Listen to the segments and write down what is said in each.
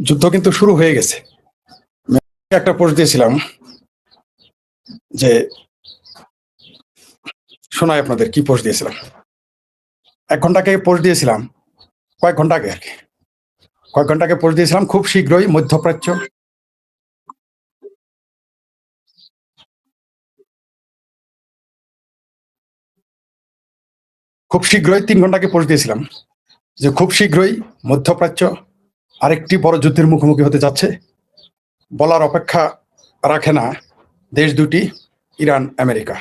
যুদ্ধ কিন্তু শুরু হয়ে গেছে। একটা পোস্ট দিয়েছিলাম যে শোনাই আপনাদের কি পোস্ট দিয়েছিলাম। 1 ঘন্টা আগে পোস্ট দিয়েছিলাম, কয়েক ঘন্টা আগে আর কি, কয়েক ঘন্টা আগে পোস্ট দিয়েছিলাম খুব শীঘ্রই মধ্যপ্রাচ্য, খুব শীঘ্রই 3 ঘন্টা আগে পোস্ট দিয়েছিলাম যে খুব শীঘ্রই মধ্যপ্রাচ্য আরেকটি বড় যুদ্ধের মুখোমুখি হতে যাচ্ছে। বলার অপেক্ষা রাখে না দেশ দুটি, ইরান আমেরিকা।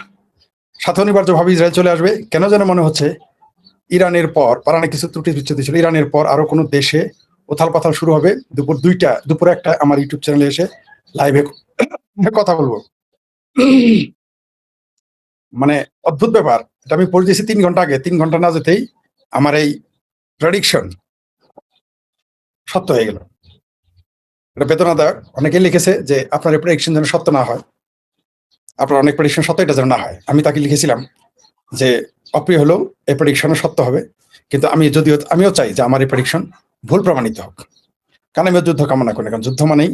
সাথে অনিবার্যভাবে ইসরায়েল চলে আসবে। কেন যেন মনে হচ্ছে ইরানের পর পারানে কিছু ত্রুটি বিচ্ছুতি ছিল, ইরানের পর আরো কোনো দেশে উথাল পাথাল শুরু হবে। দুপুরে একটা আমার ইউটিউব চ্যানেলে এসে লাইভে কথা বলবো। মানে অদ্ভুত ব্যাপার, এটা আমি পড়ে দিয়েছি 3 ঘন্টা আগে। 3 ঘন্টা না যেতেই আমার এই প্রেডিকশন সত্য হয়ে গেল। এটা বেদনাদায়ক। অনেকে লিখেছে যে আপনার এই প্রেডিকশন যেন সত্য না হয়, আপনার অনেক প্রেডিকশন সত্য, এটা যেন না হয়। আমি তাকে লিখেছিলাম যে অপ্রিয় হলেও এই প্রেডিকশনও সত্য হবে, কিন্তু আমিও চাই যে আমার এই প্রেডিকশন ভুল প্রমাণিত হোক। কারণ আমিও যুদ্ধ কামনা করি না, কারণ যুদ্ধ মানেই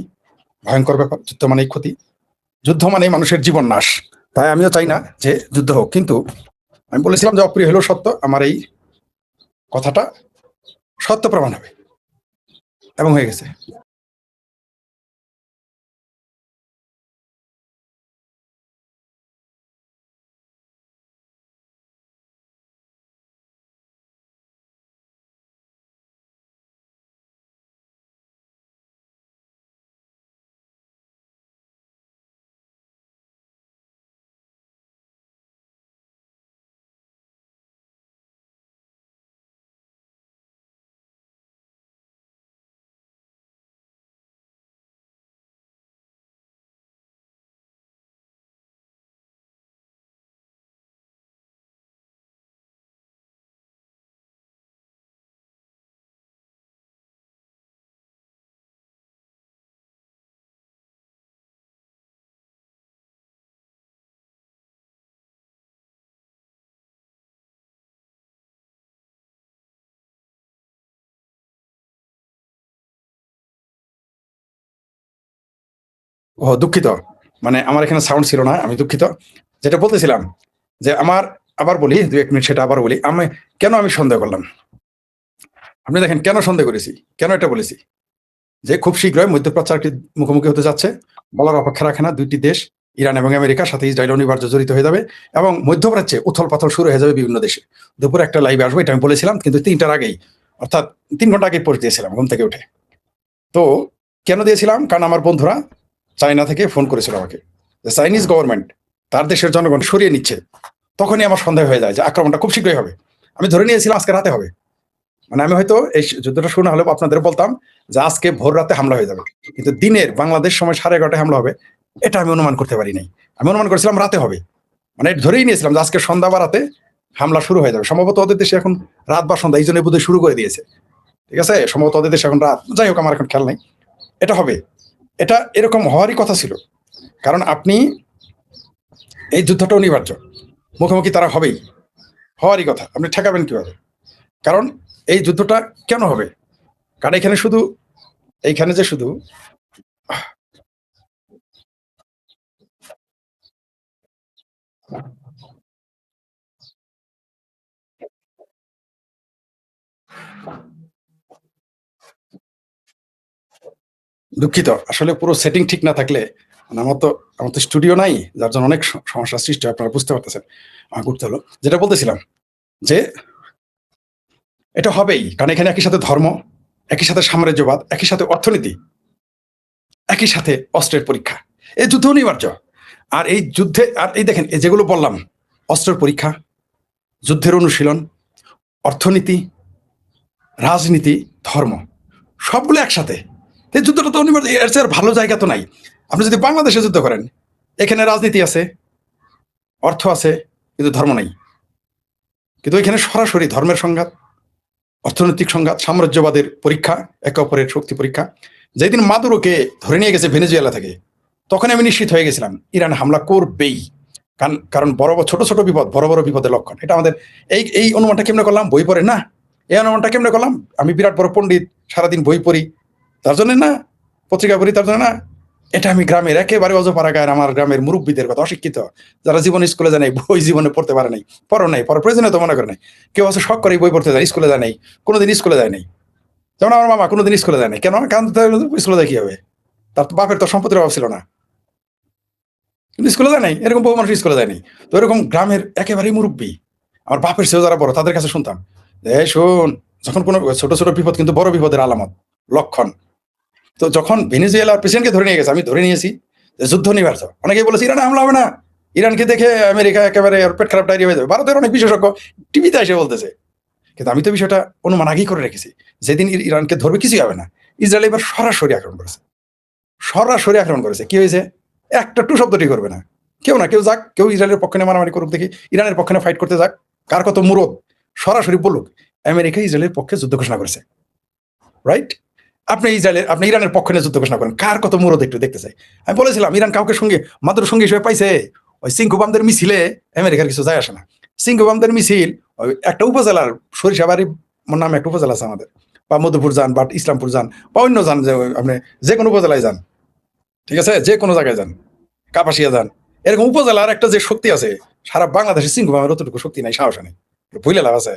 ভয়ঙ্কর ব্যাপার, যুদ্ধ মানেই ক্ষতি, যুদ্ধ মানেই মানুষের জীবন নাশ। তাই আমিও চাই না যে যুদ্ধ হোক, কিন্তু আমি বলেছিলাম যে অপ্রিয় হলেও সত্য, আমার এই কথাটা সত্য প্রমাণ হবে, এবং হয়ে গেছে। ও দুঃখিত, মানে আমার এখানে সাউন্ড ছিল না, আমি দুঃখিত। যেটা বলতেছিলাম যে আমার, আবার বলি 2-1 মিনিট, সেটা আবার বলি। আমি সন্দেহ করলাম, আপনি দেখেন কেন সন্দেহ করেছি, কেন এটা বলেছি যে খুব শীঘ্রই মধ্যপ্রাচ্য একটি মুখোমুখি হতে যাচ্ছে। বলার অপেক্ষা রাখে না দুইটি দেশ, ইরান এবং আমেরিকার সাথে ইসরায়েল অনিবার্য জড়িত হয়ে যাবে, এবং মধ্যপ্রাচ্যে উথল পাথল শুরু হয়ে যাবে বিভিন্ন দেশে। দুপুরে একটা লাইভে আসবো, এটা আমি বলেছিলাম, কিন্তু 3টার আগেই, অর্থাৎ 3 ঘন্টা আগে পোস্ট দিয়েছিলাম ঘুম থেকে উঠে। তো কেন দিয়েছিলাম? কারণ আমার বন্ধুরা চায়না থেকে ফোন করেছিল আমাকে যে চাইনিজ গভর্নমেন্ট তার দেশের জনগণ সরিয়ে নিচ্ছে। তখনই আমার সন্দেহ হয়ে যায় যে আক্রমণটা খুব শীঘ্রই হবে। আমি ধরে নিয়েছিলাম আজকে রাতে হবে। মানে আমি হয়তো এই যুদ্ধটা শুনে হলেও আপনাদের বলতাম যে আজকে ভোর রাতে হামলা হয়ে যাবে, কিন্তু দিনের বাংলাদেশ সময় 11:30টায় হামলা হবে, এটা আমি অনুমান করতে পারি নাই। আমি অনুমান করেছিলাম রাতে হবে, মানে ধরেই নিয়েছিলাম যে আজকে সন্ধ্যা বা রাতে হামলা শুরু হয়ে যাবে। সম্ভবত ওদের দেশে এখন রাত বা সন্ধ্যা, এই জন্য বোধহয় শুরু করে দিয়েছে। ঠিক আছে, সম্ভবত ওদের দেশে এখন রাত, যাই হোক আমার এখন খেয়াল নাই। এটা হবে, এটা এরকম হওয়ারই কথা ছিল। কারণ আপনি, এই যুদ্ধটা অনিবার্য, মুখোমুখি তারা হবেই, হওয়ারই কথা। আপনি ঠেকাবেন কিভাবে? কারণ এই যুদ্ধটা কেন হবে? কারণ এইখানে যে শুধু দুঃখিত, আসলে পুরো সেটিং ঠিক না থাকলে, মানে আমার তো স্টুডিও নাই, যার জন্য অনেক সমস্যার সৃষ্টি হয়, আপনারা বুঝতে পারতেছেন। আমার করতে হলো, যেটা বলতেছিলাম যে এটা হবেই। কারণ এখানে একই সাথে ধর্ম, একই সাথে সাম্রাজ্যবাদ, একই সাথে অর্থনীতি, একই সাথে অস্ত্রের পরীক্ষা। এই যুদ্ধ অনিবার্য। আর এই যুদ্ধে, আর এই দেখেন এই যেগুলো বললাম, অস্ত্রের পরীক্ষা, যুদ্ধের অনুশীলন, অর্থনীতি, রাজনীতি, ধর্ম, সবগুলো একসাথে। এই যুদ্ধটা তো অনিবার্য, এর চেয়ে আর ভালো জায়গা তো নাই। আপনি যদি বাংলাদেশে যুদ্ধ করেন, এখানে রাজনীতি আছে, অর্থ আছে, কিন্তু ধর্ম নাই। কিন্তু এখানে সরাসরি ধর্মের সংঘাত, অর্থনৈতিক সংঘাত, সাম্রাজ্যবাদের পরীক্ষা, একে অপরের শক্তি পরীক্ষা। যেদিন মাদুরোকে ধরে নিয়ে গেছে ভেনেজুয়েলা থেকে, তখন আমি নিশ্চিত হয়ে গেছিলাম ইরান হামলা করবেই। কারণ বড় বড় ছোট ছোট বিপদ বড় বড় বিপদের লক্ষণ। এটা আমাদের এই অনুমানটা কেমনে করলাম? বই পড়ে না, এই অনুমানটা কেমনে করলাম? আমি বিরাট বড় পণ্ডিত, সারাদিন বই পড়ি, তার জন্য না পত্রিকা পড়ি, তার জন্য না। এটা আমি গ্রামের একেবারে অজপাড়াগার আমার গ্রামের মুরব্বীদের কথা, অশিক্ষিত যারা জীবনে স্কুলে যায় নাই, বই জীবনে পড়তে পারে নাই, পড়ো নাই, পড়ার প্রয়োজনে তো মনে করে নাই। কেউ আছে শখ করে বই পড়তে যায়, স্কুলে যায় নাই, কোনোদিন স্কুলে যায় নাই। যেমন আমার মামা কোনোদিন স্কুলে যায় নাই। কেন? কারণ স্কুলে যায় কি হবে? তার তো বাপের তো সম্পত্তির অভাব ছিল না, কিন্তু স্কুলে যায় নাই। এরকম বহু মানুষ স্কুলে যায় নাই। তো এরকম গ্রামের একেবারেই মুরব্বী, আমার বাপের চেয়েও যারা বড়, তাদের কাছে শুনতাম শোন, যখন কোনো ছোট ছোট বিপদ কিন্তু বড় বিপদের আলামত, লক্ষণ। তো যখন ভেনেজুয়েলার প্রেসিডেন্টকে ধরে নিয়ে গেছে, আমি ধরে নিয়েছি যে যুদ্ধ নিবার্য, অনেকেই বলেছে ইরানে হামলা হবে না, ইরানকে দেখে আমেরিকা একেবারে পেট খারাপ ডায়রিয়া হয়ে যাবে। ভারতের অনেক বিশেষজ্ঞ টিভিতে এসে বলতেছে। কিন্তু আমি তো বিষয়টা অনুমান আগেই করে রেখেছি, যেদিন ইরানকে ধরবে কিছুই হবে না। ইসরায়েল এবার সরাসরি আক্রমণ করেছে, সরাসরি আক্রমণ করেছে। কি হয়েছে? একটা টু শব্দটি করবে না। কেউ না কেউ যাক, কেউ ইসরায়েলের পক্ষে মারামারি করুক দেখি, ইরানের পক্ষে ফাইট করতে যাক, কার কত মুরদ, সরাসরি বলুক আমেরিকা ইসরায়েলের পক্ষে যুদ্ধ ঘোষণা করেছে। রাইট? আপনি ইরানের পক্ষে নিয়ে যুদ্ধ ঘোষণা করেন, কার কত মুরদ একটু দেখতে চাই। আমি বলেছিলাম ইরান কাউকে সঙ্গে মাত্র সঙ্গে হিসেবে পাইছে, ওই সিংকুবামদের মিছিলে আমেরিকার কিছু যায় আসে না। সিংকুবামদের মিছিল ওই একটা উপজেলার, সরিষাবাড়ি নামে একটা উপজেলা আছে আমাদের, বা মধুপুর যান বা ইসলামপুর যান বা অন্য যান, যে আপনি যে কোনো উপজেলায় যান, ঠিক আছে, যে কোনো জায়গায় যান, কাপাসিয়া যান, এরকম উপজেলার একটা যে শক্তি আছে, সারা বাংলাদেশের সিংকুবামের অতটুকু শক্তি নাই, সাহস নেই, ভুলে লাভ আছে।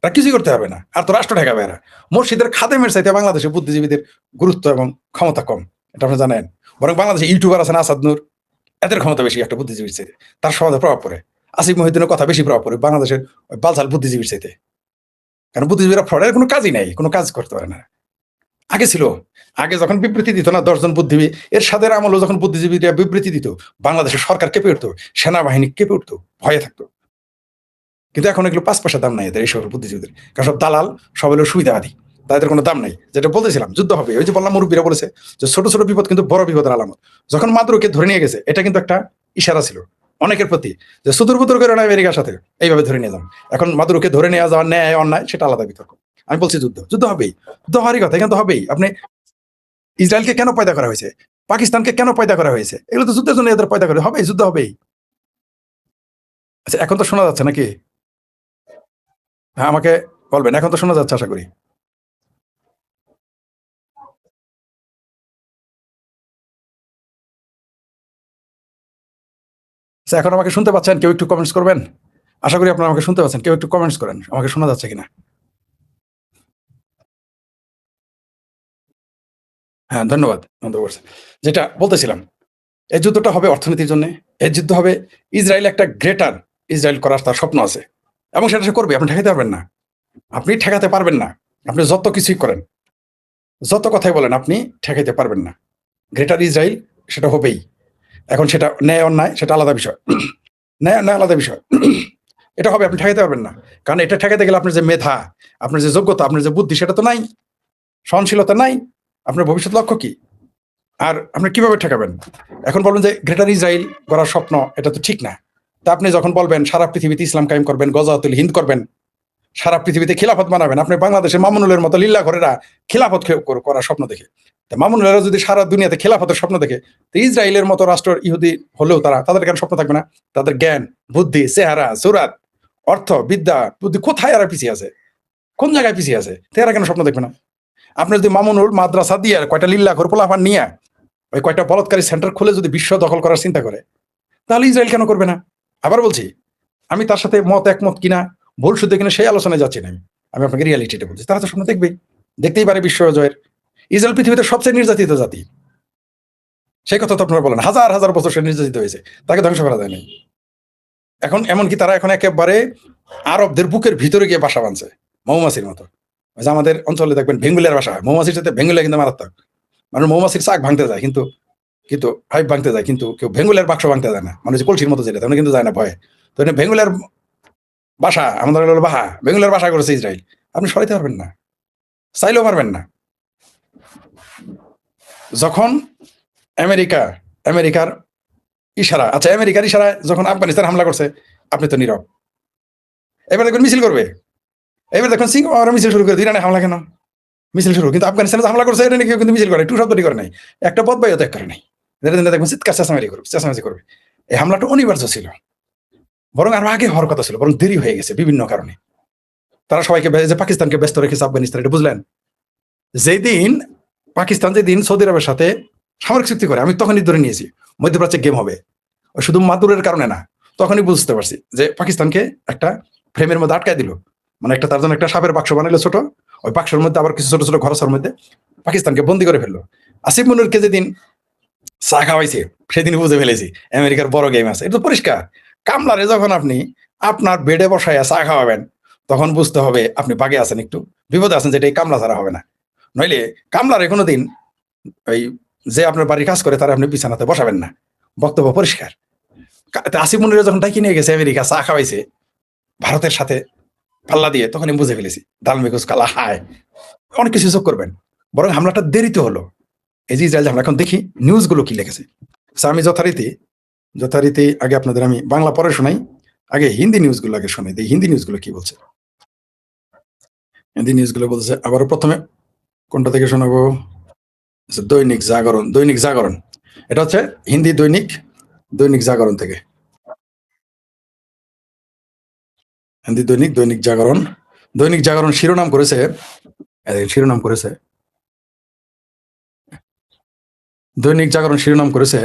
তারা কিছুই করতে হবে না, আর তো রাষ্ট্র ঠেকাবে এরা। মসজিদের খাদেমের চাইতে বাংলাদেশের বুদ্ধিজীবীদের গুরুত্ব এবং ক্ষমতা কম, এটা আপনি জানেন। বরং বাংলাদেশে ইউটিউবার আছেন আসাদ নূর, এদের ক্ষমতা বেশি একটা বুদ্ধিজীবীর চাইতে, তার সমাজে প্রভাব পড়ে। আসিফ মহিউদ্দিনের কথা বেশি প্রভাব পড়ে বাংলাদেশের বালছাল বুদ্ধিজীবীর চাইতে। কারণ বুদ্ধিজীবীরা ফ্রডের কোনো কাজই নেই, কোনো কাজ করতে পারে না। আগে ছিল, আগে যখন বিবৃতি দিত না 10 জন বুদ্ধিজীবী, এর সাথে আমলও যখন বুদ্ধিজীবীরা বিবৃতি দিত, বাংলাদেশের সরকার কেঁপে উঠতো, সেনাবাহিনী কেঁপে উঠতো, ভয়ে থাকতো। কিন্তু এখন এগুলো 5 পয়সা দাম নাই এদের, এইসব বুদ্ধিজীবীদের। কারণ সব দালাল, সব হলো সুবিধাবাদী, তাদের কোনো দাম নাই। যেটা বলতেছিলাম যুদ্ধ হবে, ওই যে বললাম মুরব্বীরা বলেছে যে ছোট ছোট বিপদ কিন্তু বড় বিপদের আলামত। যখন মাদুরোকে ধরে নিয়ে গেছে, এটা কিন্তু একটা ইশারা ছিল অনেকের প্রতি, যে সুদূর বুদুর করে না আমেরিকার সাথে এইভাবে ধরে নিয়ে যান। এখন মাদুরোকে ধরে নিয়ে যাওয়ার ন্যায় অন্যায় সেটা আলাদা বিতর্ক। আমি বলছি যুদ্ধ, যুদ্ধ হবেই, যুদ্ধ হওয়ারই কথা, এখানে তো হবেই। আপনি ইসরায়েলকে কেন পয়দা করা হয়েছে, পাকিস্তানকে কেন পয়দা করা হয়েছে, এগুলো তো যুদ্ধের জন্য এদের পয়দা করে, হবেই, যুদ্ধ হবেই। আচ্ছা, এখন তো শোনা যাচ্ছে নাকি? হ্যাঁ, আমাকে বলবেন, এখন তো শোনা যাচ্ছে আশা করি। আচ্ছা, এখন আমাকে শুনতে পাচ্ছেন? কেউ একটু কমেন্টস করবেন। আশা করি আপনারা আমাকে শুনতে পাচ্ছেন, কেউ একটু কমেন্টস করেন আমাকে শোনা যাচ্ছে কিনা। হ্যাঁ, ধন্যবাদ, ধন্যবাদ করছেন। যেটা বলতেছিলাম, এই যুদ্ধটা হবে অর্থনীতির জন্য, এই যুদ্ধ হবে ইসরায়েল একটা গ্রেটার ইসরায়েল করার তার স্বপ্ন আছে, এবং সেটা সে করবে। আপনি ঠেকাতে পারবেন না, আপনি ঠেকাতে পারবেন না। আপনি যত কিছুই করেন, যত কথাই বলেন, আপনি ঠেকাইতে পারবেন না। গ্রেটার ইসরায়েল সেটা হবেই। এখন সেটা ন্যায় অন্যায় সেটা আলাদা বিষয়, ন্যায় অন্যায় আলাদা বিষয়। এটা হবে, আপনি ঠেকাতে পারবেন না। কারণ এটা ঠেকাতে গেলে আপনার যে মেধা, আপনার যে যোগ্যতা, আপনার যে বুদ্ধি, সেটা তো নাই, সহনশীলতা নাই। আপনার ভবিষ্যৎ লক্ষ্য কি? আর আপনি কিভাবে ঠেকাবেন? এখন বলবেন যে গ্রেটার ইসরায়েল গড়ার স্বপ্ন, এটা তো ঠিক না। তা আপনি যখন বলবেন সারা পৃথিবীতে ইসলাম কায়েম করবেন, গজাতুল হিন্দ করবেন, সারা পৃথিবীতে খিলাফত বানাবেন, আপনি বাংলাদেশের মামুনুলের মতো লিল্লা ঘরেরা খিলাফত করার স্বপ্ন দেখে, তা মামুনুলেরা যদি সারা দুনিয়াতে খিলাফতের স্বপ্ন দেখে, তো ইসরায়েলের মতো রাষ্ট্র ইহুদি হলেও তাদের কেন স্বপ্ন থাকবে না? তাদের জ্ঞান, বুদ্ধি, চেহারা, সুরাত, অর্থ, বিদ্যা, বুদ্ধি কোথায় এরা পিছিয়ে আছে? কোন জায়গায় পিছিয়ে আছে? তো এরা কেন স্বপ্ন দেখবে না? আপনি যদি মামুনুল মাদ্রাসা দিয়ে কয়টা লিল্লা ঘর পোলাপান নিয়ে ওই কয়টা বলৎকারী সেন্টার খুলে যদি বিশ্ব দখল করার চিন্তা করে, তাহলে ইসরায়েল কেন করবে না? আবার বলছি, আমি তার সাথে একমত কিনা, ভুল শুদ্ধ কিনা সেই আলোচনায় যাচ্ছি না। আমি আপনাকে রিয়ালিটিটা বলছি, তারা তো স্বপ্ন দেখবেই, দেখতেই পারে বিশ্ব জয়ের। ইসরায়েল পৃথিবীতে সবচেয়ে নির্যাতিত জাতি, সেই কথা তো আপনারা বলেন, হাজার হাজার বছর সে নির্যাতিত হয়েছে, তাকে ধ্বংস করা যায় নাই। এখন এমনকি তারা এখন একেবারে আরবদের বুকের ভিতরে গিয়ে বাসা বাঁধছে, মৌমাছির মতো। ওই যে আমাদের অঞ্চলে দেখবেন ভেঙ্গুলের বাসা হয়, মৌমাছির সাথে ভেঙ্গুলিয়া কিন্তু মারাত্মক। মানে মৌমাছির চাক ভাঙতে যায়, কিন্তু কিন্তু হাইপ ভাঙতে যায়, কিন্তু কেউ ভেঙ্গুলের বাক্স ভাঙতে যায় না, মানে যে কলসির মতো যেটা, তেমন কিন্তু যায় না ভয়ে। তো ভেঙ্গুলের বাসা আমাদের হলো বাহা, ভেঙ্গুলের বাসা করেছে ইসরায়েল। আপনি সরাইতে পারবেন না, চাইলেও পারবেন না। যখন আমেরিকা, আমেরিকার ইশারা, আচ্ছা আমেরিকার ইশারায় যখন আফগানিস্তান হামলা করছে, আপনি তো নীরব। এবার দেখবেন মিছিল করবে, এবার দেখুন সিং মিছিল শুরু করে, ইরানে হামলা কেন? মিছিল শুরু। কিন্তু আফগানিস্তানে হামলা করছে, এটা কেউ কিন্তু মিছিল করে, টু শব্দটি করে নাই, একটা বদবাইও ত্যাগ করে নাই। দেখবেন চিৎকার চেঁচামেচি করবে, চেঁচামেচি করবে। এই হামলাটা অনিবার্য ছিল, বরং আরো আগে হওয়ার কথা ছিল, বরং দেরি হয়ে গেছে বিভিন্ন কারণে। তারা সবাইকে যে পাকিস্তানকে ব্যস্ত রেখেছে আফগানিস্তান, এটা বুঝলেন? যেদিন পাকিস্তান যেদিন সৌদি আরবের সাথে সামরিক চুক্তি করে, আমি তখনই ধরে নিয়েছি মধ্যপ্রাচ্যে গেম হবে। শুধু মাদুরের কারণে না, তখনই বুঝতে পারছি যে পাকিস্তানকে একটা ফ্রেমের মধ্যে আটকায় দিল, মানে একটা তার জন্য একটা সাপের বাক্স বানাইলো ছোট, ওই বাক্সের মধ্যে আবার কিছু ছোট ছোট ঘরসার মধ্যে পাকিস্তানকে বন্দি করে ফেললো। আসিফ মনিরকে যেদিন চা খাওয়াইছে সেদিন বুঝে ফেলেছি আমেরিকার বড় গেম আছে। এটা তো পরিষ্কার। কামলারে যখন আপনি আপনার বেডে বসাইয়া চা খাওয়াবেন, তখন বুঝতে হবে আপনি বাগে আছেন, একটু বিপদে আছেন, যেটা এই কামলা ছাড়া হবে না। নইলে কামলারে কোনোদিন ওই যে আপনার বাড়ির কাজ করে তারা আপনি বিছানাতে বসাবেন না। বক্তব্য পরিষ্কার। আসিফ মনিরে যখন ডাকি নিয়ে গেছে আমেরিকা, চা খাওয়াইছে ভারতের সাথে পাল্লা দিয়ে, তখন আমি বুঝে ফেলেছি দালমেকুস কালা হায়, অনেক কিছু চোখ করবেন। বরং হামলাটা দেরিতে হলো। এই যে ইসরায়েল হামলা, এখন দেখি নিউজগুলো কি লিখেছে। আমি যথারীতি আগে আপনাদের আমি বাংলা পরে শোনাই, আগে হিন্দি নিউজগুলো আগে শোনাই দিই। হিন্দি নিউজগুলো কি বলছে? হিন্দি নিউজগুলো বলছে, আবারও প্রথমে কোনটা থেকে শোনাবো? দৈনিক জাগরণ। এটা হচ্ছে হিন্দি দৈনিক জাগরণ থেকে। হিন্দি দৈনিক জাগরণ শিরোনাম করেছে दैनिक जागरण शिरोनाम करेছে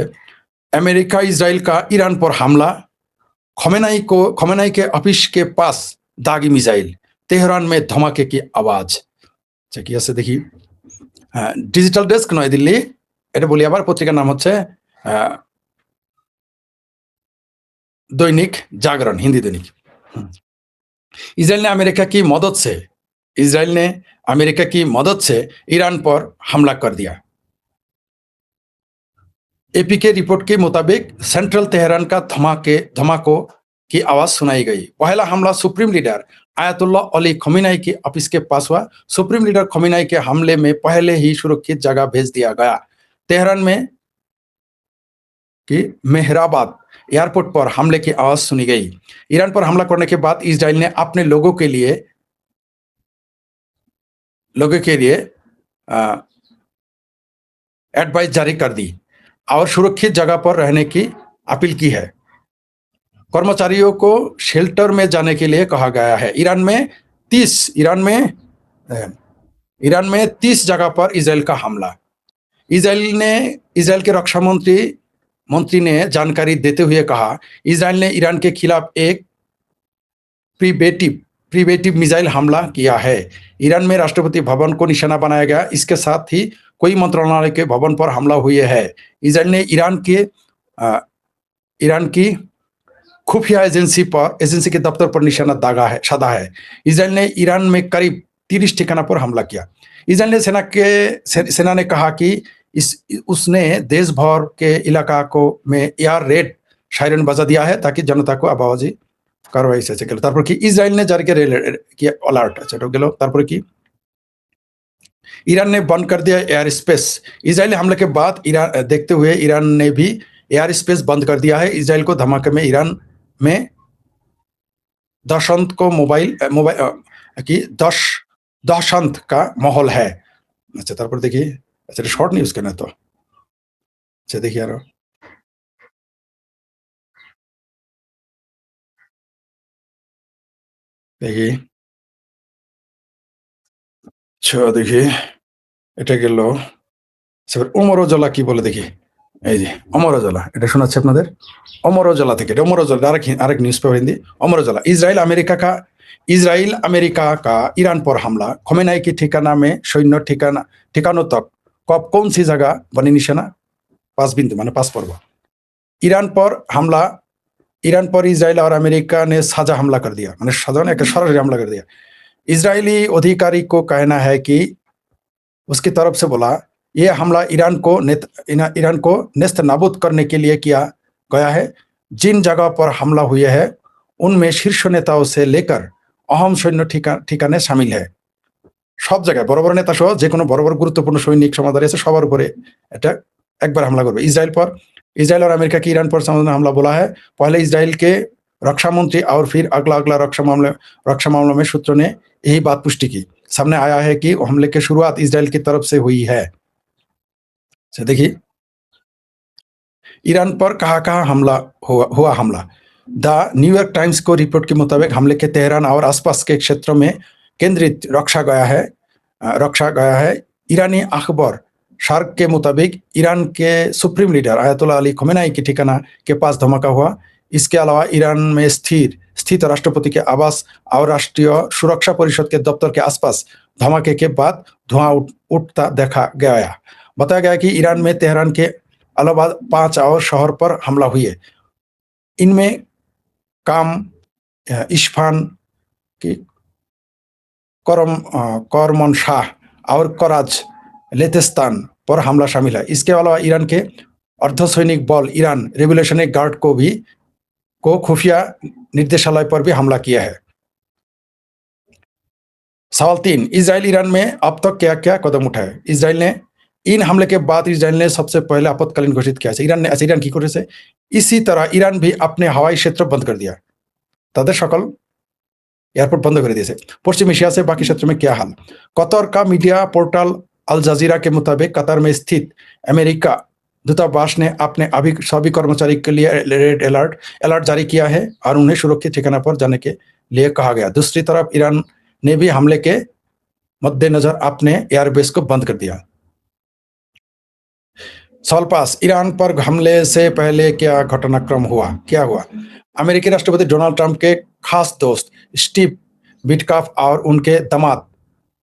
अमेरिका इजराइल का ईरान पर हमला, खमेनाई के ऑफिस के पास दागी मिसाइल, तेहरान में धमाके की आवाज। কি আছে দেখি। ডিজিটাল ডেস্ক নয় দিল্লি, এটা বলি আবার, পত্রিকার নাম হচ্ছে दैनिक जागरण, हिंदी दैनिक। इजराइल ने अमेरिका की मदद से ईरान पर हमला कर दिया। एपी के रिपोर्ट के मुताबिक सेंट्रल तेहरान का धमाकों की आवाज सुनाई गई। पहला हमला सुप्रीम लीडर आयतुल्लाह अली खमीनाई के ऑफिस के पास हुआ। सुप्रीम लीडर खमीनाई के हमले में पहले ही सुरक्षित जगह भेज दिया गया। तेहरान में की मेहराबाद एयरपोर्ट पर हमले की आवाज सुनी गई। ईरान पर हमला करने के बाद इजराइल ने अपने लोगों के लिए एडवाइस जारी कर दी और सुरक्षित जगह पर रहने की अपील की है। कर्मचारियों को शेल्टर में जाने के लिए कहा गया है। ईरान में 30 जगह पर इजराइल का हमला। इजराइल के रक्षा मंत्री ने जानकारी देते हुए कहा, इजराइल ने ईरान के खिलाफ एक प्रिवेटिव मिसाइल हमला किया है। ईरान में राष्ट्रपति भवन को निशाना बनाया गया। इसके साथ ही कई मंत्रालय के भवन पर हमला हुए है। इजराइल ने ईरान की खुफिया एजेंसी के दफ्तर पर निशाना साधा है। इजराइल ने ईरान में करीब 30 ठिकाना पर हमला किया। इजराइल ने सेना ने कहा कि उसने देश भर के इलाका में एयर रेड सायरन बजा दिया है ताकि जनता को आवाजी कार्रवाई से गल। तारपर की इजराइल ने जारी किया अलर्ट। अच्छा गल। तारपर की ईरान ने बंद कर दिया एयर स्पेस। इजरायली हमले के बाद देखते हुए ईरान ने भी एयर स्पेस बंद कर दिया है। इजराइल को धमाके में ईरान में दहशत का माहौल है। अच्छा तारपर देखिए। अच्छा शॉर्ट न्यूज के ना तो अच्छा देखिए यार, देखिए। अच्छा देखिए এটা গেল। অমর উজালা কি বলে দেখি। এই যে অমর উজালা, এটা শোনাচ্ছি আপনাদের। অমর উজালা থেকে, এটা অমর উজালা আরেক news paper Hindi. Amar Ujala, Israel America का ईरान पर हमला, खमेनाई की ठिकाना में सैन्य ठिकानों तक कब कौन सी जगह बनी निशाना? 5 बिंदु माने 5 पर्व। ईरान पर इजराइल और अमेरिका ने साझा हमला कर दिया, माने साझा ने सरासरि हमला कर दिया। इजरायली अधिकारी को कहना है कि उसकी तरफ से बोला यह हमला ईरान को नेस्त नाबूद करने के लिए किया गया है। जिन जगह पर हमला हुए है उनमें शीर्ष नेताओं से लेकर अहम सैन्य ठिकाने शामिल है। सब जगह बड़ बड़ नेता सह जे कोनो बड़ बड़ गुरुत्वपूर्ण सैनिक समाधान है सबार उपरे এটা একবার हमला करবে। इजराइल और अमेरिका की ईरान पर संबंधित हमला बोला है। पहले इजराइल के रक्षा मंत्री और फिर अगला रक्षा मामलों में सूत्रों ने यही बात पुष्टि की। सामने आया है कि हमले की शुरुआत इजराइल की तरफ से हुई है। देखिए ईरान पर कहाँ हुआ हमला। द न्यूयॉर्क टाइम्स को रिपोर्ट के मुताबिक हमले के तेहरान और आसपास के क्षेत्रों में केंद्रित रखा गया है। ईरानी अखबार शार्क के मुताबिक ईरान के सुप्रीम लीडर आयतुल्लाह अली खमेनाई के ठिकाना के पास धमाका हुआ। इसके अलावा ईरान में स्थित राष्ट्रपति के आवास और राष्ट्रीय सुरक्षा परिषद के दफ्तर के आसपास धमाके के बाद धुआं उठता देखा गया। बताया गया कि ईरान में तेहरान के अलावा 5 और शहर पर हमला हुए। इनमें काम इस्फान की करमनशाह और कराज लेतिस्तान पर हमला शामिल है। इसके अलावा ईरान के अर्धसैनिक बल ईरान रेवोल्यूशनरी गार्ड को खुफिया निर्देशालय पर भी हमला किया है। सवाल 3, इजराइल ईरान में अब तक क्या क्या कदम उठाए? इजराइल ने इन हमले के बाद इजराइल ने सबसे पहले आपातकालीन घोषित किया है। ईरान की করেছে इसी तरह ईरान भी अपने हवाई क्षेत्र बंद कर दिया। তাদের সকল एयरपोर्ट बंद कर दिए। पश्चिम एशिया से बाकी क्षेत्र में क्या हाल? कतर का मीडिया पोर्टल अल जजीरा के मुताबिक कतर में स्थित अमेरिका दूतावास ने अपने सभी कर्मचारी के लिए रेड अलर्ट जारी किया है और उन्हें सुरक्षित ठिकाना पर जाने के लिए कहा गया। दूसरी तरफ ईरान ने भी हमले के मद्देनजर अपने एयरबेस को बंद कर दिया। सवाल 5, ईरान पर हमले से पहले क्या घटनाक्रम हुआ? क्या हुआ? अमेरिकी राष्ट्रपति डोनाल्ड ट्रंप के खास दोस्त स्टीव विटकॉफ और उनके दामाद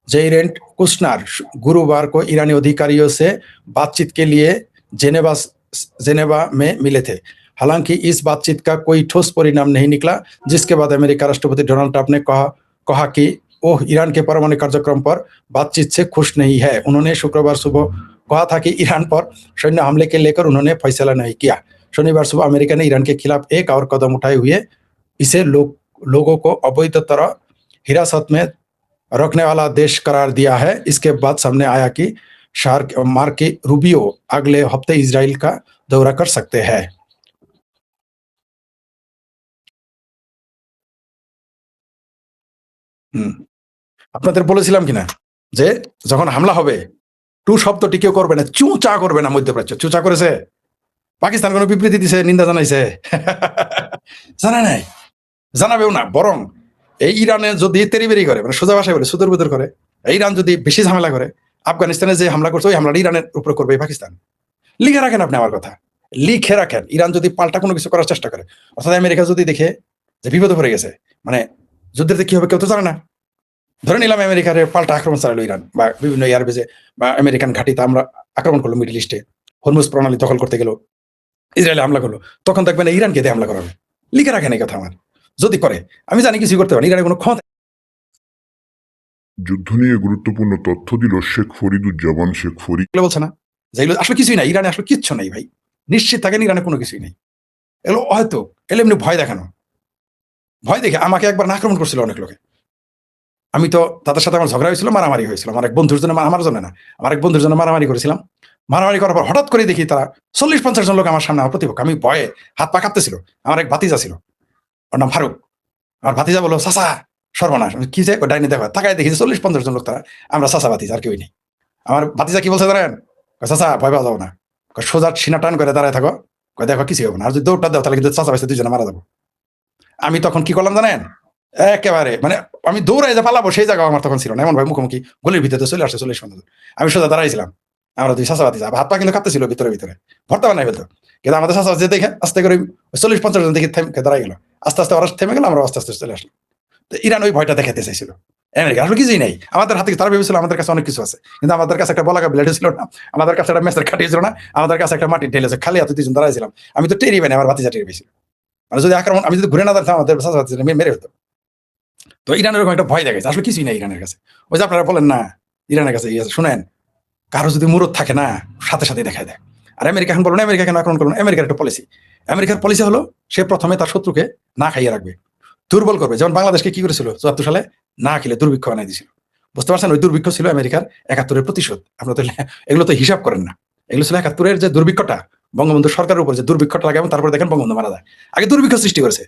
जेरेड कुशनर गुरुवार को ईरानी अधिकारियों से बातचीत के लिए जेनेवा में मिले थे। हालांकि इस बातचीत का कोई ठोस परिणाम नहीं निकला, जिसके बाद अमेरिका राष्ट्रपति डोनाल्ड ट्रंप ने कहा कि वह ईरान के परमाणु कार्यक्रम पर बातचीत से खुश नहीं है। उन्होंने शुक्रवार सुबह कहा था कि ईरान पर सैन्य हमले के लेकर उन्होंने फैसला नहीं किया। शनिवार सुबह अमेरिका ने ईरान के खिलाफ एक और कदम उठाए हुए इसे लोगों को अवैध तरह हिरासत में रखने वाला देश करार दिया है। इसके बाद सामने आया कि मार्को रूबियो अगले हफ्ते इजराइल का दौरा कर सकते हैं। আপনাদের বলেছিলাম কিনা যে যখন হামলা হবে টু শব্দটি কেউ করবে না, চুচা করবে না মধ্যপ্রাচ্য। চুচা করেছে? পাকিস্তান কোনো বিবৃতি দিছে, নিন্দা জানাইছে? জানা নাই, জানাবেও না। বরং এই ইরানে যদি তেরিবেরি করে, মানে সোজা ভাষায় বলে সুদূর বুদুর করে, ইরান যদি বেশি ঝামেলা করে, আফগানিস্তানে যে হামলা করছে ওই হামলাটা ইরানের উপরে করবে পাকিস্তান। লিখে রাখেন আপনি আমার কথা, লিখে রাখেন। ইরান যদি পাল্টা কোনো কিছু করার চেষ্টা করে, অর্থাৎ আমেরিকা যদি দেখে যে বিপদে পড়ে গেছে, মানে যুদ্ধের কি হবে কেউ তো জানে না। ধরে নিলাম আমেরিকার পাল্টা আক্রমণ চালালো ইরান বা বিভিন্ন এয়ারবেজে বা আমেরিকান ঘাঁটিতে আমরা আক্রমণ করলো, মিডল ইস্টে হরমুজ প্রণালী দখল করতে গেল, ইসরায়েলে হামলা করলো, তখন দেখবেন ইরানকে দিয়ে হামলা করাবে। লিখে রাখেন এই কথা আমার। যদি করে, আমি জানি কিছু করতে পারি, ইরানের কোনো ক্ষমতা। যুদ্ধ নিয়ে গুরুত্বপূর্ণ তথ্য দিল শেখ ফরিদুজ্জামান। শেখ ফরিদ বলছে না যে এগুলো আসলে কিছুই নাই, ইরানে আসলে কিচ্ছু নেই ভাই, নিশ্চিত থাকেন ইরানে কোনো কিছুই নেই। এগুলো হয়তো এমনি ভয় দেখানো, ভয় দেখে আমাকে একবার আক্রমণ করছিল অনেক লোকে। আমি তো তাদের সাথে আমার ঝগড়া হয়েছিল, মারামারি হয়েছিল। আমার এক বন্ধুর জন্য, আমার জন্য না, আমার এক বন্ধুর জন্য মারামারি করেছিলাম। মারামারি করার পর হঠাৎ করে দেখি তারা 40-50 জন লোক আমার সামনে, আমার প্রতিপক্ষ। আমি ভয়ে হাত পা কাঁপতেছিল। আমার এক ভাতিজা ছিল, ওর নাম ফারুক। আমার ভাতিজা বললো, চাচা সর্বনাশ। কি যে ডাইনি দেখো, তাকায় দেখি 40-50 জন লোক, তারা আমরা চাচা ভাতিজা, আর কেউই নেই। আমার ভাতিজা কি বলছে জানেন? চাচা ভয় পাওয়া যাবো না, সোজা সিনা টান করে দাঁড়ায় থাকো, দেখো কিছু হবে না, আর যদি দৌড়টা দাও তাহলে কিন্তু চাচা ভাইসে 2 জনে মারা যাবো। আমি তখন কি করলাম জানেন? একেবারে মানে আমি দৌড়াই যে পালাবো সেই জায়গা আমার তখন ছিল না। এমন ভাই মুখোমুখি গলির ভিতরে চলে আসছে 40-50 জন। আমি সোজা দাঁড়াইছিলাম, আমরা 2 চাচাবাতি, হাত পা কিন্তু কাঁপতেছিল ভিতরে ভিতরে, ভর্তা বানাই ফেলতো। কিন্তু আমাদের চাচা যে দেখে আস্তে করে 40-50 জন দেখে থেমে দাঁড়াই গেল। আস্তে আস্তে ওরা থেমে গেল, আমরা আস্তে আস্তে চলে আসলাম। তো ইরান ওই ভয়টা দেখাতে চাইছিল। আমেরিকা আসলে কিছুই নেই আমাদের হাতে। তারা ভেবেছিল আমাদের কাছে অনেক কিছু আছে, কিন্তু আমাদের কাছে একটা বলাকা ব্লেড ছিল না, আমাদের কাছে একটা মেসের কাঠি ছিল না, আমাদের কাছে একটা মাটির ঢেল আছে। খালি হাতে 2 জন দাঁড়াইছিলাম। আমি তো টেরি পাইনি, আমার ভাতিজা টেরি পেয়েছিল। মানে যদি আক্রমণ, আমি যদি ঘুরে না দাঁড়াতাম আমাদের চাচা মেরে হতো। তো ইরানের এরকম একটা ভয় দেখাচ্ছে, আসলে কিছুই নেই ইরানের কাছে। ওই যে আপনারা বলেন না ইরানের কাছে ইয়ে আছে, শুনেন কারো যদি মুরত থাকে না সাথে সাথে দেখায় দেয়। আর আমেরিকা এখন বলো না আমেরিকা কেন আক্রমণ করলো না? আমেরিকার একটা পলিসি, আমেরিকার পলিসি হলো সে প্রথমে তার শত্রুকে না খাইয়ে রাখবে, দুর্বল করবে। যেমন বাংলাদেশকে কি করেছিল 74 সালে? না খেলে দুর্ভিক্ষ বানাই দিয়েছিল। বুঝতে পারছেন? ওই দুর্ভিক্ষ ছিল আমেরিকার 71-এর প্রতিশোধ। আপনারা তো এগুলো তো হিসাব করেন না। এগুলো ছিল 71-এর যে দুর্ভিক্ষটা, বঙ্গবন্ধু সরকারের উপর যে দুর্ভিক্ষটা লাগে, এবং তারপরে দেখেন বঙ্গবন্ধু মারা যায়। আগে দুর্ভিক্ষ সৃষ্টি করেছে।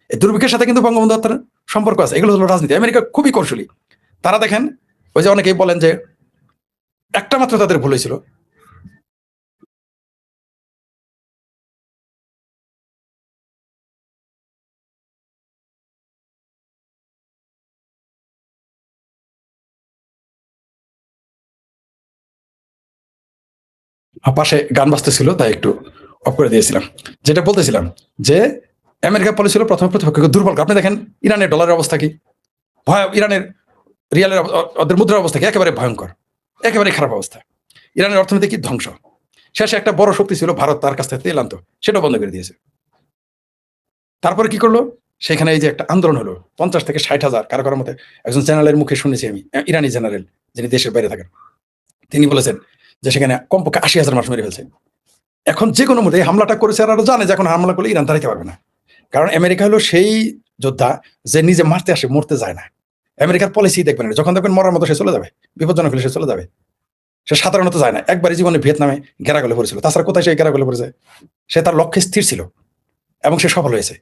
এই দুর্ভিক্ষের সাথে কিন্তু বঙ্গবন্ধু হত্যার সম্পর্ক আছে। এগুলো হলো রাজনীতি। আমেরিকা খুবই কৌশলী। তারা দেখেন, ওই যে অনেকেই বলেন যে একটা মাত্র তাদের ভুল হয়েছিল, পাশে গান বাজতেছিল, তাই একটু অফ করে দিয়েছিলাম। যেটা বলতেছিলাম যে আমেরিকা পলিসি ছিল প্রথমে প্রতিপক্ষকে দুর্বল করা। আপনি দেখেন ইরানের ডলারের অবস্থা কি, ইরানের রিয়ালের ওদের মুদ্রার অবস্থা কি, একেবারে ভয়ঙ্কর, একেবারে খারাপ অবস্থা। ইরানের অর্থনীতি কি ধ্বংস। শেষে একটা বড় শক্তি ছিল ভারত, তার কাছ থেকে তেল আনতো, সেটাও বন্ধ করে দিয়েছে। তারপরে কি করলো, সেখানে এই যে একটা আন্দোলন হলো, 50 থেকে 60 হাজার কারো কারোর মতে। একজন জেনারেলের মুখে শুনেছি আমি, ইরানি জেনারেল, যিনি দেশের বাইরে থাকেন, তিনি বলেছেন যে সেখানে কমপক্ষে 80,000 মানুষ মেরে ফেলছে। এখন যে কোনো মতে হামলাটা করেছে, আর আরো জানে যে এখন হামলা করলে ইরান দাঁড়াইতে পারবে না। কারণ আমেরিকা হলো সেই যোদ্ধা যে নিজে মারতে আসে, মরতে যায় না। আমেরিকার পলিসি দেখবেন, যখন দেখবেন মরার মতো সে চলে যাবে, বিপজ্জনক হলে সে চলে যাবে। সে সাধারণত যায় না। একবারই জীবনে ভিয়েতনামে গেরাগলে পড়েছিল, তাছাড়া কোথায় সে গেরাগলে পড়েছে? সে তার লক্ষ্যে স্থির ছিল এবং সে সফল হয়েছে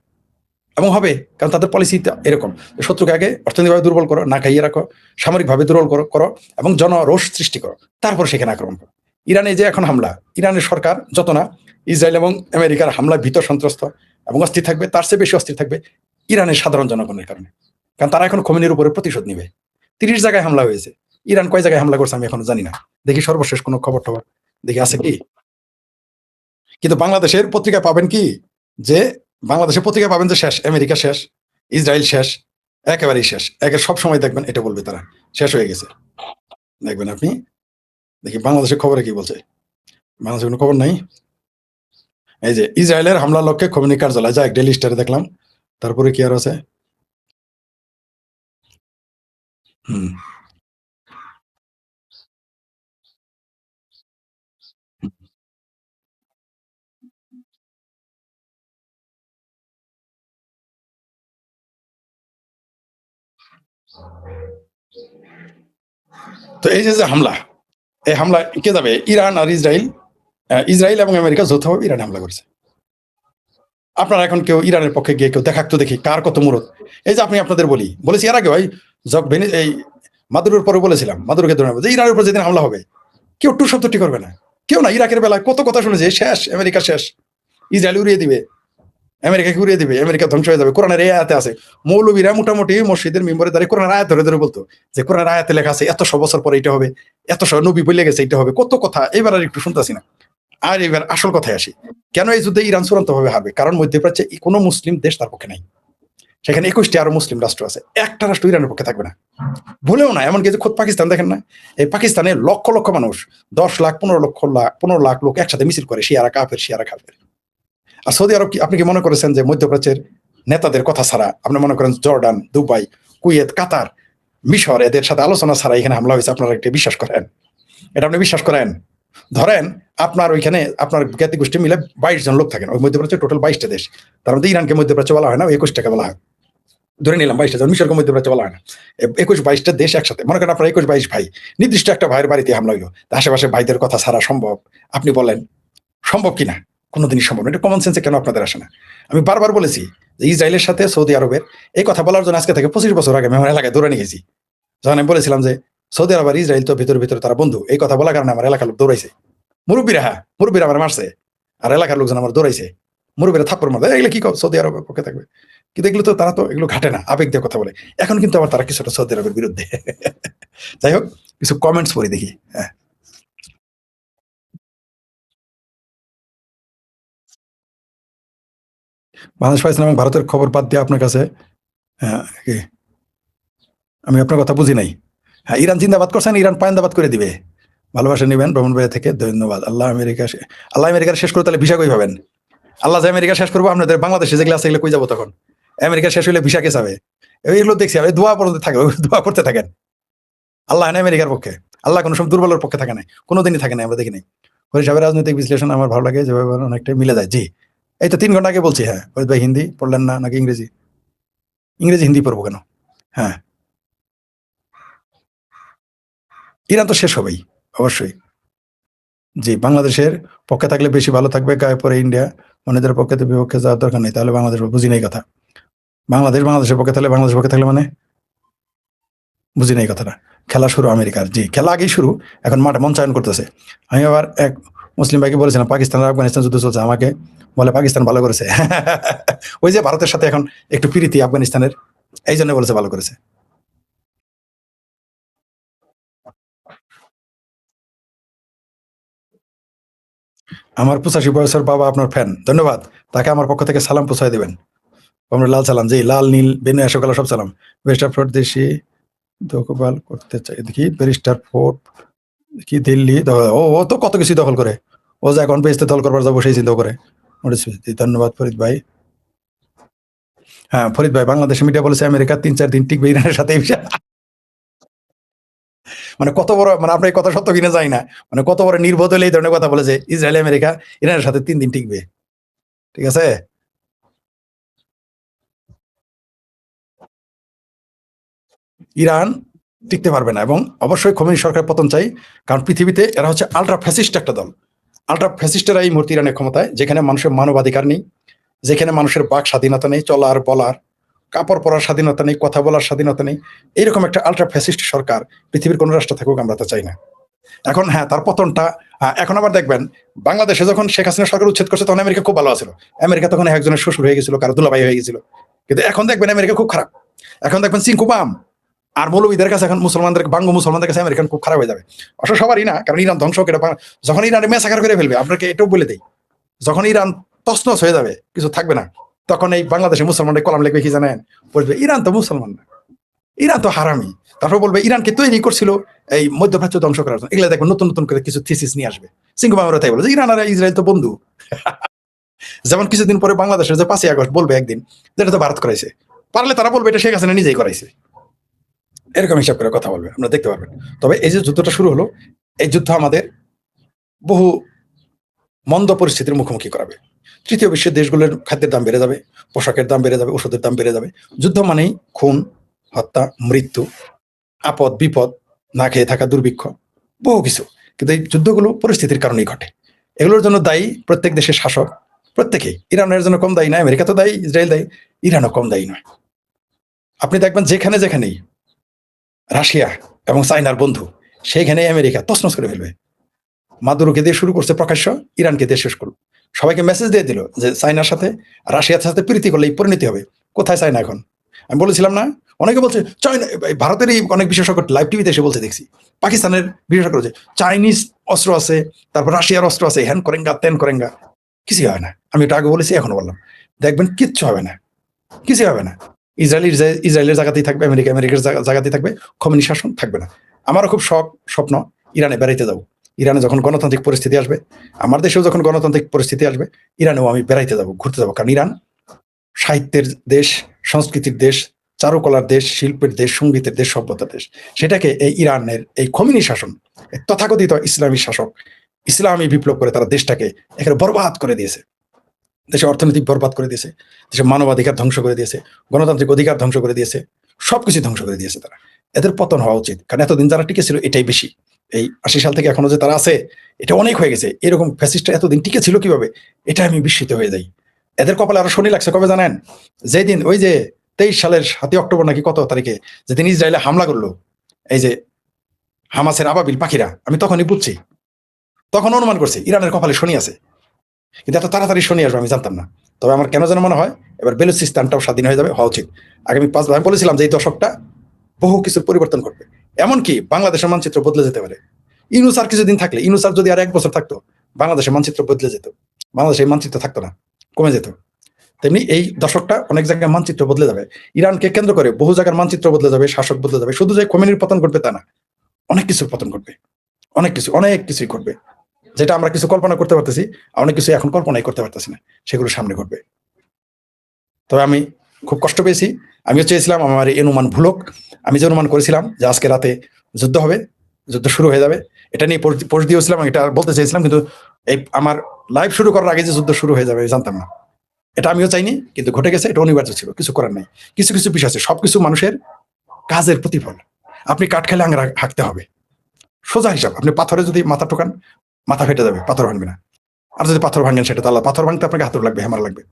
এবং হবে। কারণ তাদের পলিসি এরকম, শত্রুকে আগে অর্থনৈতিকভাবে দুর্বল করো, না খাইয়ে রাখো, সামরিকভাবে দুর্বল করো এবং জনরোষ সৃষ্টি করো, তারপর সেখানে আক্রমণ করো। ইরানে যে এখন হামলা, ইরানের সরকার যত না ইসরায়েল এবং আমেরিকার হামলায় ভীত সন্ত্রস্ত এবং অস্থির থাকবে, তার চেয়ে বেশি অস্থির থাকবে ইরানের সাধারণ জনগণের কারণে। কারণ তারা এখন খোমেনির উপরে প্রতিশোধ নিবে। 30 জায়গায় হামলা হয়েছে, ইরান কয় জায়গায় হামলা করছে আমি এখনো জানি না। দেখি সর্বশেষ কোনো খবর টবর দেখি আছে কি। কিন্তু বাংলাদেশের পত্রিকা পাবেন কি, যে বাংলাদেশের পত্রিকা পাবেন যে শেষ, আমেরিকা শেষ, ইসরায়েল শেষ, একেবারেই শেষ। সব সময় দেখবেন এটা বলবে তারা শেষ হয়ে গেছে। দেখবেন আপনি, দেখি বাংলাদেশের খবরে কি বলছে। বাংলাদেশের কোনো খবর নাই। এই যে ইসরায়েলের হামলার লক্ষ্যে খোমেনি কার্যালয়, যা ডেইলি স্টারে দেখলাম। তারপরে কি আর আছে? হুম। তো এই যে হামলা, এই হামলা কে যাবে? ইরান আর ইসরায়েল, ইসরায়েল এবং আমেরিকা যৌথভাবে ইরানে হামলা করেছে। আপনারা এখন কেউ ইরানের পক্ষে গিয়ে কেউ দেখাক তো দেখি কার কত মুরত। এই যে আপনি আপনাদের বলেছি এর আগে, ভাই, এই মাদুরোর পরে বলেছিলাম, মাদুরোকে ধরে যে ইরানের উপর যেদিন হামলা হবে কেউ টু শব্দটি করবে না, কেউ না। ইরাকের বেলায় কত কথা শুনেছে, শেষ, আমেরিকা শেষ, ইসরায়েল উড়িয়ে দিবে, আমেরিকাকে উড়িয়ে দিবে, আমেরিকা ধ্বংস হয়ে যাবে। কোরআনের এই আয়াতে আছে। মৌলবীরা মোটামুটি মসজিদের মিম্বরে দাঁড়িয়ে কোরআনের আয়াত ধরে ধরে বলতো যে কোরআনের আয়াতে লেখা আছে 100 বছর পরে এটা হবে, 100 নবী বলে গেছে এটা হবে, কত কথা। এবার আর একটু শুনতেছি না। আর এবার আসল কথায় আসি, কেন এই যুদ্ধে ইরান চূড়ান্ত ভাবে হারবে? কারণ মধ্যপ্রাচ্যে কোনো মুসলিম দেশ তার পক্ষে নাই। সেখানে 21টি আরো মুসলিম রাষ্ট্র আছে, একটা রাষ্ট্র ইরানের পক্ষে থাকবে না, ভুলেও না। এমনকি যে খোদ পাকিস্তান দেখেন না, এই পাকিস্তানে লক্ষ লক্ষ মানুষ, 10 লাখ 15 লাখ লোক একসাথে মিছিল করে, শিয়ারা কাফের, শিয়ারা কাফের। আর সৌদি আরব কি, আপনি কি মনে করেছেন যে মধ্যপ্রাচ্যের নেতাদের কথা ছাড়া, আপনি মনে করেন জর্ডান, দুবাই, কুয়েত, কাতার, মিশর, এদের সাথে আলোচনা ছাড়া এখানে হামলা হয়েছে? আপনারা একটা বিশ্বাস করেন? এটা আপনি বিশ্বাস করেন? ধরেন আপনার ওইখানে আপনার জ্ঞাতি গোষ্ঠী মিলে 22 জন লোক থাকেন, ওই মধ্যপ্রাচ্যে টোটাল 22টা দেশ। তার মধ্যে ইরানকে মধ্যপ্রাচ্য বলা হয় না, 21টাকে বলা হয়। ধরে নিলাম 22টা জন, মিশরকে মধ্যপ্রাচ্য বলা হয় না। 21-22টা দেশ একসাথে, মনে করেন আপনার 21-22 ভাই, নির্দিষ্ট একটা ভাইয়ের বাড়িতে হামলা হইলো, আশেপাশে ভাইদের কথা ছাড়া সম্ভব? আপনি বলেন সম্ভব কিনা? কোনোদিনই সম্ভব না। এটা কমন সেন্সে কেন আপনাদের আসে না? আমি বারবার বলেছি যে ইসরায়েলের সাথে সৌদি আরবের এই কথা বলার জন্য আজকে থেকে 25 বছর আগে আমি আমার এলাকায় দৌড়ে নিয়ে গেছি। যখন আমি বলেছিলাম যে সৌদি আরব আর ইসরায়েল তো ভিতরে ভিতরে তারা বন্ধু, এই কথা বলার কারণে আমার এলাকার লোক দৌড়াইছে। মুরব্বীরা, হ্যাঁ, মুরব্বীরা আমার মারছে, আর এলাকার লোকজন আমার দৌড়াইছে। মুরব্বীরা থাপ্পড় মারবে, এগুলো কি সৌদি আরবের পক্ষে থাকবে? কিন্তু এগুলো তো তারা তো এগুলো ঘাটে না, আবেগ দিয়ে কথা বলে। এখন কিন্তু আবার তারা কিছুটা সৌদি আরবের বিরুদ্ধে। যাই হোক, কিছু কমেন্টস পড়ি দেখি। হ্যাঁ, বাংলাদেশ পাকিস্তান এবং ভারতের খবর বাদ দিয়ে আপনার কাছে, হ্যাঁ, আমি আপনার কথা বুঝি নাই। হ্যাঁ, ইরান জিন্দাবাদ করছেন, ইরান পায়ন্দাবাদ করে দিবে। ভালোবাসা নেবেন ব্রাহ্মণবাড়িয়া থেকে, ধন্যবাদ। আল্লাহ আমেরিকা শেষ করে তাহলে ভিসা কই পাবেন? আল্লাহ যে আমেরিকা শেষ করবো, আপনাদের বাংলাদেশে যেগুলো আছে এগুলো কই যাবো তখন? আমেরিকা শেষ হইলে ভিসা কে চাবে? এইগুলো দেখছি আমি, দোয়া পড়তে থাকে, দোয়া করতে থাকেন। আল্লাহ না আমেরিকার পক্ষে, আল্লাহ কোনো সময় দুর্বলের পক্ষে থাকে নাই, কোনোদিনই থাকে নাই, আমরা দেখি নাই। হরি সাহেবের রাজনৈতিক বিশ্লেষণ আমার ভালো লাগে, যেভাবে অনেকটাই মিলে যায়। জি, এই তো 3 ঘন্টা আগে বলছি। হ্যাঁ, ওই ভাই হিন্দি পড়লেন না নাকি ইংরেজি? ইংরেজি হিন্দি পড়বো কেন? হ্যাঁ, ইরান তো শেষ হবেই অবশ্যই। জি, বাংলাদেশের পক্ষে থাকলে বেশি ভালো থাকবে, গায়ে পরে ইন্ডিয়া, অন্যদের পক্ষে তো বিপক্ষে যাওয়ার দরকার নেই। তাহলে বাংলাদেশ বুঝি নাই কথা। বাংলাদেশের পক্ষে থাকলে, বাংলাদেশের পক্ষে থাকলে মানে বুঝি নাই কথাটা। খেলা শুরু আমেরিকার, জি, খেলা আগেই শুরু, এখন মাঠে মঞ্চায়ন করতেছে। আমি আবার এক মুসলিম ভাইকে বলেছিলাম পাকিস্তান আর আফগানিস্তান যুদ্ধ চলছে, আমাকে বলে পাকিস্তান ভালো করেছে। ওই যে ভারতের সাথে এখন একটু প্রীতি আফগানিস্তানের, এই জন্য বলেছে ভালো করেছে। আমার 85 বয়সের বাবা আপনার ফ্যান, ধন্যবাদ। তাকে আমার পক্ষ থেকে সালাম পৌঁছায় দেবেন। আমরা লাল সালাম, জি লাল নীল বেনু সকল সব সালাম। ব্যারিস্টার ফোর্ট দেশি দখল করতে চাই, দেখি ব্যারিস্টার ফোর্ট কি দিল্লি ও তো কত কিছু দখল করে, ও যে এখন বেসতে দখল করবার যাবো সেই চিন্তা করে। ধন্যবাদ ফরিদ ভাই। হ্যাঁ ফরিদ ভাই, বাংলাদেশ মিডিয়া বলেছে আমেরিকা 3-4 দিন টিকবে ইরানের সাথে। মানে কত বড়, মানে আপনার কথা সত্য কিনা যায় না, মানে কত বড় নির্বোধ হলে এই ধরনের কথা বলে যে ইসরায়েল আমেরিকা ইরানের সাথে 3 দিন টিকবে। ঠিক আছে, ইরান টিকতে পারবে না, এবং অবশ্যই খোমেনি সরকার পতন চাই, কারণ পৃথিবীতে এরা হচ্ছে আলট্রা ফ্যাসিস্ট একটা দল। আলট্রা ফ্যাসিস্টেরা এই মুহূর্তে ইরানের ক্ষমতায়, যেখানে মানুষের মানবাধিকার নেই, যেখানে মানুষের বাক স্বাধীনতা নেই, চলার বলার কাপড় পরার স্বাধীনতা নেই, কথা বলার স্বাধীনতা নেই। এইরকম একটা আলট্রা ফ্যাসিস্ট সরকার পৃথিবীর কোনো রাষ্ট্র থাকুক আমরা তা চাই না। এখন হ্যাঁ তার পতনটা, এখন আবার দেখবেন বাংলাদেশে যখন শেখ হাসিনা সরকার উচ্ছেদ করছে তখন আমেরিকা খুব ভালো আছিল। আমেরিকা তখন একজনের শ্বশুর হয়ে গেছিল, কারো দুলাভাই হয়ে গেছিল। কিন্তু এখন দেখবেন আমেরিকা খুব খারাপ। এখন দেখবেন চিঙ্কুবাম আর মৌলবীদের কাছে, এখন মুসলমানদের বাঙ্গ মুসলমানদের কাছে আমেরিকান খুব খারাপ হয়ে যাবে। অবশ্য সবারই না, কারণ ইরান ধ্বংস করে, যখন ইরান মেসাকার করে ফেলবে, আপনাকে এটাও বলে দেই, যখন ইরান তছনছ হয়ে যাবে, কিছু থাকবে না, তখন এই বাংলাদেশে মুসলমানদের কলাম লিখবে কি জানেন, বলবে ইরান তো মুসলমান না, ইরান তো হারামি। তারপর বলবে ইরানকে তৈরি করছিল এই মধ্যপ্রাচ্য ধ্বংস করার জন্য। এগুলো দেখবেন নতুন নতুন করে কিছু থিসিস নিয়ে আসবে। সিঙ্গুমামরা তাই বলে যে ইরান আর ইসরায়েল তো বন্ধু। যেমন কিছুদিন পরে বাংলাদেশের যে 5ই আগস্ট বলবে একদিন যেটা তো ভারত করাইছে, পারলে তারা বলবে এটা শেখ হাসিনা নিজেই করাইছে। এরকম হিসাব করে কথা বলবে, আপনারা দেখতে পারবেন। তবে এই যে যুদ্ধটা শুরু হলো, এই যুদ্ধ আমাদের বহু মন্দ পরিস্থিতির মুখোমুখি করাবে। তৃতীয় বিশ্বের দেশগুলোর খাদ্যের দাম বেড়ে যাবে, পোশাকের দাম বেড়ে যাবে, ওষুধের দাম বেড়ে যাবে। যুদ্ধ মানেই খুন, হত্যা, মৃত্যু, আপদ বিপদ, না খেয়ে থাকা, দুর্ভিক্ষ, বহু কিছু। কিন্তু এই যুদ্ধগুলো পরিস্থিতির কারণেই ঘটে। এগুলোর জন্য দায়ী প্রত্যেক দেশের শাসক, প্রত্যেকেই। ইরানের জন্য কম দায়ী নয়, আমেরিকা তো দায়ী, ইসরায়েল দায়ী, ইরানও কম দায়ী নয়। আপনি দেখবেন যেখানে যেখানেই রাশিয়া এবং চায়নার বন্ধু, সেইখানেই আমেরিকা তছনছ করে ফেলবে। মাদুরোকে দিয়ে শুরু করছে প্রকাশ্য, ইরানকে দিয়ে শেষ করলো। সবাইকে মেসেজ দিয়ে দিল যে চায়নার সাথে রাশিয়ার সাথে প্রীতি করলে এই পরিণতি হবে। কোথায় চায়না এখন? আমি বলেছিলাম না, অনেকে বলছে চায়না, ভারতেরই অনেক বিশেষজ্ঞ লাইভ টিভিতে এসে বলছে, দেখছি পাকিস্তানের বিশেষজ্ঞ যে চাইনিজ অস্ত্র আছে, তারপর রাশিয়ার অস্ত্র আছে, হ্যান করেঙ্গা তেন করেঙ্গা, কিছুই হবে না। আমি এটা আগে বলেছি, এখনো বললাম, দেখবেন কিচ্ছু হবে না, কিছুই হবে না। ইসরায়েলের জায়গাতেই থাকবে, আমেরিকার জায়গাতেই থাকবে, খোমেনি শাসন থাকবে না। আমারও খুব স্বপ্ন ইরানে বেড়াইতে যাবো। ইরানে যখন গণতান্ত্রিক পরিস্থিতি আসবে, আমার দেশেও যখন গণতান্ত্রিক পরিস্থিতি আসবে, ইরানেও আমি বেড়াইতে যাবো, ঘুরতে যাবো। কারণ ইরান সাহিত্যের দেশ, সংস্কৃতির দেশ, চারুকলার দেশ, শিল্পের দেশ, সঙ্গীতের দেশ, সভ্যতার দেশ। সেটাকে এই ইরানের এই খোমেনি শাসন, তথাকথিত ইসলামী শাসক, ইসলামী বিপ্লব করে তারা দেশটাকে এখানে বরবাদ করে দিয়েছে। দেশে অর্থনৈতিক বরবাদ করে দিয়েছে, দেশে মানবাধিকার ধ্বংস করে দিয়েছে, গণতান্ত্রিক অধিকার ধ্বংস করে দিয়েছে, সবকিছু ধ্বংস করে দিয়েছে তারা। এদের পতন হওয়া উচিত, কারণ এতদিন যারা টিকে ছিল এটাই বেশি। এই 80 সাল থেকে এখনো যে তারা আছে, এটা অনেক হয়ে গেছে। এরকম ফ্যাসিস্টরা এতদিন টিকে ছিল কিভাবে, এটা আমি বিস্মিত হয়ে যাই। এদের কপালে আরো শনি লাগছে কবে জানেন? যেদিন ওই যে 23 সালের 7 অক্টোবর নাকি কত তারিখে যেদিন ইসরায়েলে হামলা করলো, এই যে হামাসের আবাবিল পাখিরা, আমি তখনই বুঝছি, তখন অনুমান করছি ইরানের কপালে শনি আছে। কিন্তু এত তাড়াতাড়ি শনি আসবে আমি জানতাম না। তবে আমার কেন যেন মনে হয় এবার বেলুচিস্তানটাও স্বাধীন হয়ে যাবে, হওয়া উচিত। আগামী 5 আমি বলেছিলাম যে এই দশকটা বহু কিছুর পরিবর্তন করবে। এমনকি বাংলাদেশের মানচিত্র বদলে যেতে পারে। ইউনূস আর কিছুদিন থাকলে, ইউনূস আর যদি আর 1 বছর থাকতো, বাংলাদেশের মানচিত্র বদলে যেত, বাংলাদেশের মানচিত্র থাকতো না, কমে যেত। তেমনি এই দশকটা অনেক জায়গায় মানচিত্র বদলে যাবে। ইরানকে কেন্দ্র করে বহু জায়গার মানচিত্র বদলে যাবে, শাসক বদলে যাবে। শুধু যে খোমেনির পতন ঘটবে তা না, অনেক কিছুর পতন ঘটবে, অনেক কিছুই ঘটবে, যেটা আমরা কিছু কল্পনা করতে পারতেছি, অনেক কিছু এখন কল্পনাই করতে পারতেছি না, সেগুলো সামনে ঘটবে। তবে আমি খুব কষ্ট পেয়েছি। আমিও চেয়েছিলাম আমার এই অনুমান ভুলক। আমি যে অনুমান করেছিলাম যে আজকে রাতে যুদ্ধ হবে, যুদ্ধ শুরু হয়ে যাবে, এটা নিয়ে পোস্ট দিয়েছিলাম, এটা বলতে চেয়েছিলাম, কিন্তু এই আমার লাইভ শুরু করার আগে যে যুদ্ধ শুরু হয়ে যাবে জানতাম না। এটা আমিও চাইনি, কিন্তু ঘটে গেছে, এটা অনিবার্য ছিল, কিছু করার নাই। কিছু কিছু বিষয় আছে, সবকিছু মানুষের কাজের প্রতিফল। আপনি কাঠ খেলে আঙুর হাঁকতে হবে, সোজা হিসাব। আপনি পাথরে যদি মাথা ঠোকান, মাথা ফেটে যাবে, পাথর ভাঙবে না। আর যদি পাথর ভাঙেন, সেটা তাহলে পাথর ভাঙতে আপনাকে হাতুড় লাগবে, হ্যামার লাগবে।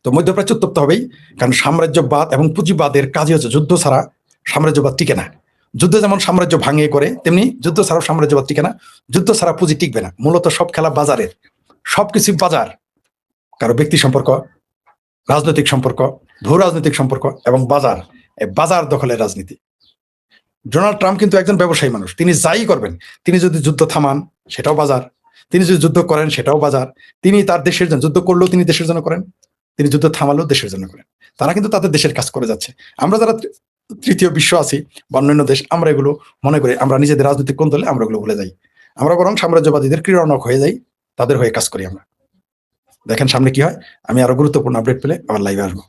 তো মধ্যপ্রাচ্য উত্তপ্ত হবেই, কারণ সাম্রাজ্যবাদ এবং পুঁজিবাদের কাজই হচ্ছে যুদ্ধ ছাড়া সাম্রাজ্যবাদ টিকে না। যুদ্ধ যেমন সাম্রাজ্য ভাঙিয়ে করে, তেমনি যুদ্ধ ছাড়াও সাম্রাজ্যবাদ টিকে না। যুদ্ধ ছাড়া পুঁজি টিকবে না। মূলত সব খেলা বাজারের, সবকিছু বাজার। কারো ব্যক্তি সম্পর্ক, রাজনৈতিক সম্পর্ক, ভূ রাজনৈতিক সম্পর্ক এবং বাজার, এই বাজার দখলের রাজনীতি। ডোনাল্ড ট্রাম্প কিন্তু একজন ব্যবসায়ী মানুষ, তিনি যাই করবেন, তিনি যদি যুদ্ধ থামান সেটাও বাজার, তিনি যদি যুদ্ধ করেন সেটাও বাজার, তিনি তার দেশের জন্য যুদ্ধ করলেও তিনি দেশের জন্য করেন, তিনি যুদ্ধ থামালেও দেশের জন্য করেন। তারা কিন্তু তাদের দেশের কাজ করে যাচ্ছে। আমরা যারা তৃতীয় বিশ্ব আছি বা অন্যান্য দেশ, আমরা এগুলো মনে করি, আমরা নিজেদের রাজনৈতিক কোণ দলে আমরা এগুলো ভুলে যাই। আমরা বরং সাম্রাজ্যবাদীদের ক্রীড়নক হয়ে যাই, তাদের হয়ে কাজ করি আমরা। দেখেন সামনে কি হয়। আমি আরো গুরুত্বপূর্ণ আপডেট পেলে আবার লাইভে আসবো।